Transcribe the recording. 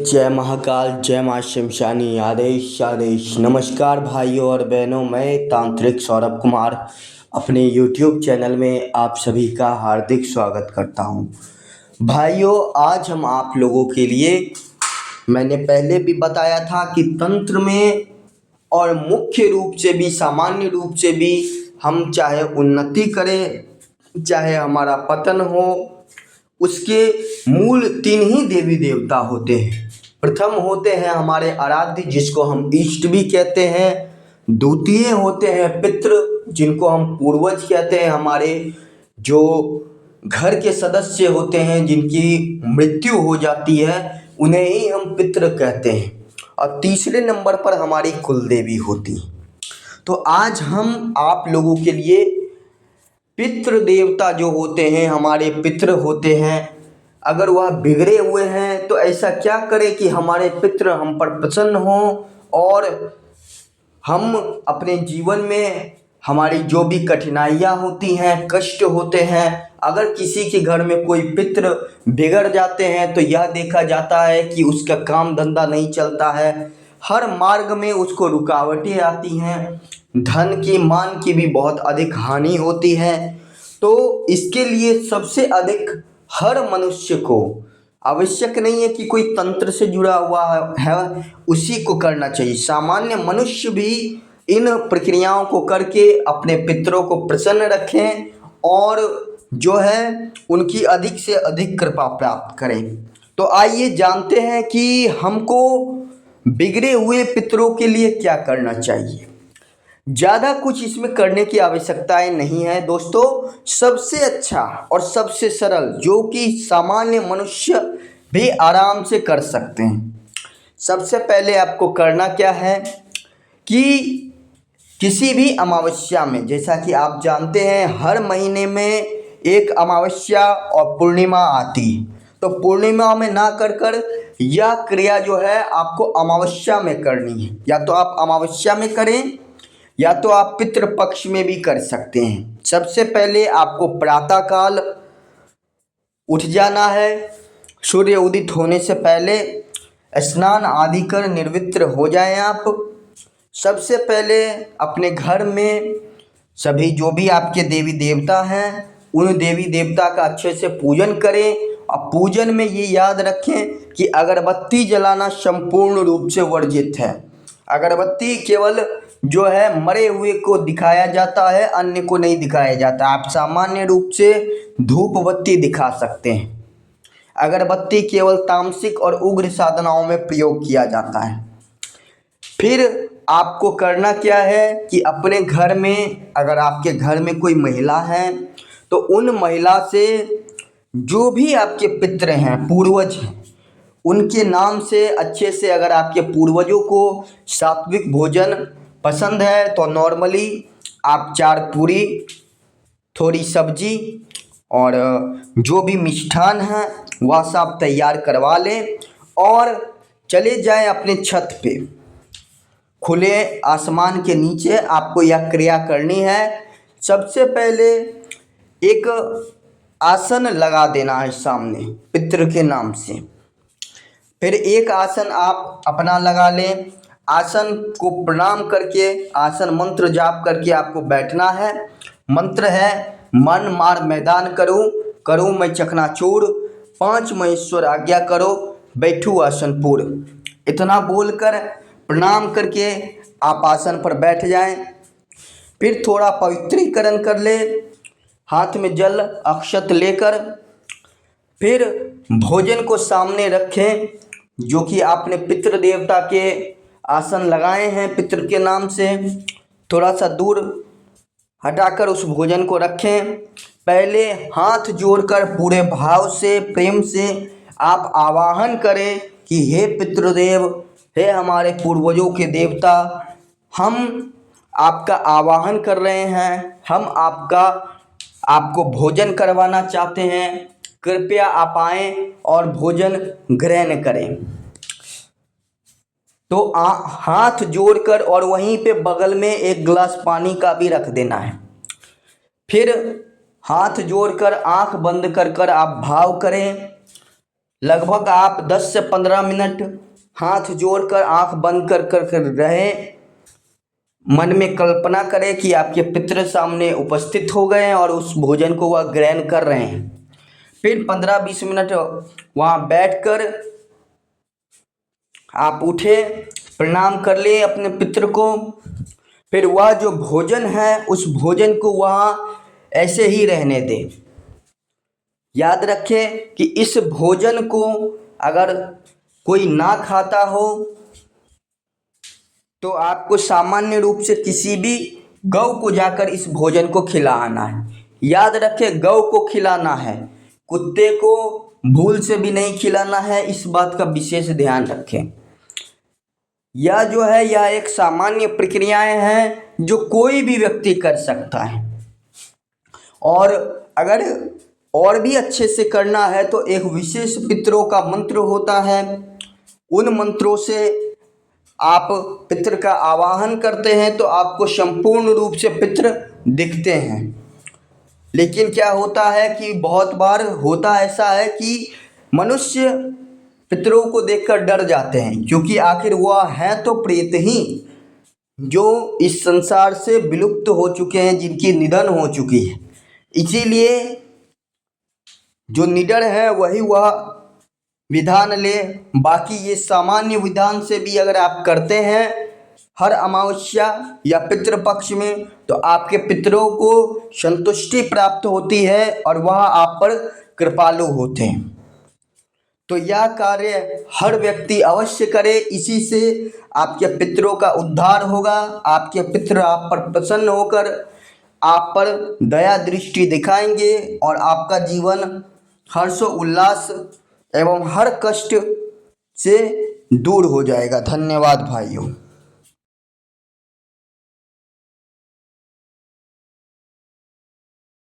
जय महाकाल, जय माँ शमशानी, आदेश आदेश। नमस्कार भाइयों और बहनों, मैं तांत्रिक सौरभ कुमार अपने YouTube चैनल में आप सभी का हार्दिक स्वागत करता हूँ। भाइयों, आज हम आप लोगों के लिए, मैंने पहले भी बताया था कि तंत्र में और मुख्य रूप से भी, सामान्य रूप से भी, हम चाहे उन्नति करें चाहे हमारा पतन हो, उसके मूल तीन ही देवी देवता होते हैं। प्रथम होते हैं हमारे आराध्य, जिसको हम इष्ट भी कहते हैं। द्वितीय होते हैं पितृ, जिनको हम पूर्वज कहते हैं। हमारे जो घर के सदस्य होते हैं, जिनकी मृत्यु हो जाती है, उन्हें ही हम पितृ कहते हैं। और तीसरे नंबर पर हमारी कुल देवी होती है। तो आज हम आप लोगों के लिए पितृ देवता जो होते हैं, हमारे पितृ होते हैं, अगर वह बिगड़े हुए हैं तो ऐसा क्या करें कि हमारे पितृ हम पर प्रसन्न हों और हम अपने जीवन में हमारी जो भी कठिनाइयाँ होती हैं, कष्ट होते हैं, अगर किसी के घर में कोई पितृ बिगड़ जाते हैं तो यह देखा जाता है कि उसका काम धंधा नहीं चलता है, हर मार्ग में उसको रुकावटें आती हैं, धन की मान की भी बहुत अधिक हानि होती है। तो इसके लिए सबसे अधिक हर मनुष्य को, आवश्यक नहीं है कि कोई तंत्र से जुड़ा हुआ है उसी को करना चाहिए, सामान्य मनुष्य भी इन प्रक्रियाओं को करके अपने पितरों को प्रसन्न रखें और जो है उनकी अधिक से अधिक कृपा प्राप्त करें। तो आइए जानते हैं कि हमको बिगड़े हुए पितरों के लिए क्या करना चाहिए। ज़्यादा कुछ इसमें करने की आवश्यकताएं नहीं है दोस्तों। सबसे अच्छा और सबसे सरल, जो कि सामान्य मनुष्य भी आराम से कर सकते हैं। सबसे पहले आपको करना क्या है कि किसी भी अमावस्या में, जैसा कि आप जानते हैं हर महीने में एक अमावस्या और पूर्णिमा आती है, तो पूर्णिमा में ना कर यह क्रिया जो है आपको अमावस्या में करनी है। या तो आप अमावस्या में करें या तो आप पितृपक्ष में भी कर सकते हैं। सबसे पहले आपको प्रातःकाल उठ जाना है, सूर्य उदित होने से पहले स्नान आदि कर निर्वित्र हो जाएं आप। सबसे पहले अपने घर में सभी जो भी आपके देवी देवता हैं, उन देवी देवता का अच्छे से पूजन करें। और पूजन में ये याद रखें कि अगरबत्ती जलाना संपूर्ण रूप से वर्जित है। अगरबत्ती केवल जो है मरे हुए को दिखाया जाता है, अन्य को नहीं दिखाया जाता। आप सामान्य रूप से धूप बत्ती दिखा सकते हैं। अगरबत्ती केवल तामसिक और उग्र साधनाओं में प्रयोग किया जाता है। फिर आपको करना क्या है कि अपने घर में, अगर आपके घर में कोई महिला है तो उन महिला से जो भी आपके पितृ हैं, पूर्वज हैं, उनके नाम से अच्छे से, अगर आपके पूर्वजों को सात्विक भोजन पसंद है तो नॉर्मली आप 4 पूरी, थोड़ी सब्जी और जो भी मिष्ठान है वह सब तैयार करवा लें और चले जाएं अपने छत पे। खुले आसमान के नीचे आपको यह क्रिया करनी है। सबसे पहले एक आसन लगा देना है सामने पितृ के नाम से। फिर एक आसन आप अपना लगा लें। आसन को प्रणाम करके, आसन मंत्र जाप करके आपको बैठना है। मंत्र है, मन मार मैदान करूं, करूं मैं चकनाचूर, 5 महेश्वर आज्ञा करो, बैठू आसन पूर। इतना बोलकर प्रणाम करके आप आसन पर बैठ जाएं। फिर थोड़ा पवित्रीकरण कर ले, हाथ में जल अक्षत लेकर। फिर भोजन को सामने रखें, जो कि आपने पितृ देवता के आसन लगाए हैं पितृ के नाम से, थोड़ा सा दूर हटाकर उस भोजन को रखें। पहले हाथ जोड़कर पूरे भाव से, प्रेम से आप आवाहन करें कि हे पितृदेव, हे हमारे पूर्वजों के देवता, हम आपका आवाहन कर रहे हैं, हम आपको भोजन करवाना चाहते हैं, कृपया आप आएं और भोजन ग्रहण करें। तो हाथ जोड़कर और वहीं पे बगल में एक गिलास पानी का भी रख देना है। फिर हाथ जोड़कर आंख बंद कर आप भाव करें लगभग आप 10 से 15 मिनट हाथ जोड़कर आंख बंद कर रहें। मन में कल्पना करें कि आपके पितृ सामने उपस्थित हो गए हैं और उस भोजन को वह ग्रहण कर रहे हैं। फिर 15-20 मिनट वहाँ बैठकर आप उठे, प्रणाम कर लिए अपने पितृ को। फिर वह जो भोजन है उस भोजन को वहाँ ऐसे ही रहने दें। याद रखें कि इस भोजन को अगर कोई ना खाता हो तो आपको सामान्य रूप से किसी भी गौ को जाकर इस भोजन को खिलाना है। याद रखें, गौ को खिलाना है, कुत्ते को भूल से भी नहीं खिलाना है, इस बात का विशेष ध्यान रखें। यह जो है यह एक सामान्य प्रक्रियाएं हैं जो कोई भी व्यक्ति कर सकता है। और अगर और भी अच्छे से करना है तो एक विशेष पितरों का मंत्र होता है, उन मंत्रों से आप पितृ का आवाहन करते हैं तो आपको संपूर्ण रूप से पितृ दिखते हैं। लेकिन क्या होता है कि बहुत बार होता ऐसा है कि मनुष्य पितरों को देखकर डर जाते हैं, क्योंकि आखिर वह हैं तो प्रेत ही जो इस संसार से विलुप्त हो चुके हैं, जिनकी निधन हो चुकी है। इसीलिए जो निडर है वही वह विधान ले। बाकी ये सामान्य विधान से भी अगर आप करते हैं हर अमावस्या या पितृपक्ष में तो आपके पितरों को संतुष्टि प्राप्त होती है और वह आप पर कृपालु होते हैं। तो यह कार्य हर व्यक्ति अवश्य करे, इसी से आपके पितरों का उद्धार होगा। आपके पितर आप पर प्रसन्न होकर आप पर दया दृष्टि दिखाएंगे और आपका जीवन हर्षो उल्लास एवं हर कष्ट से दूर हो जाएगा। धन्यवाद भाइयों।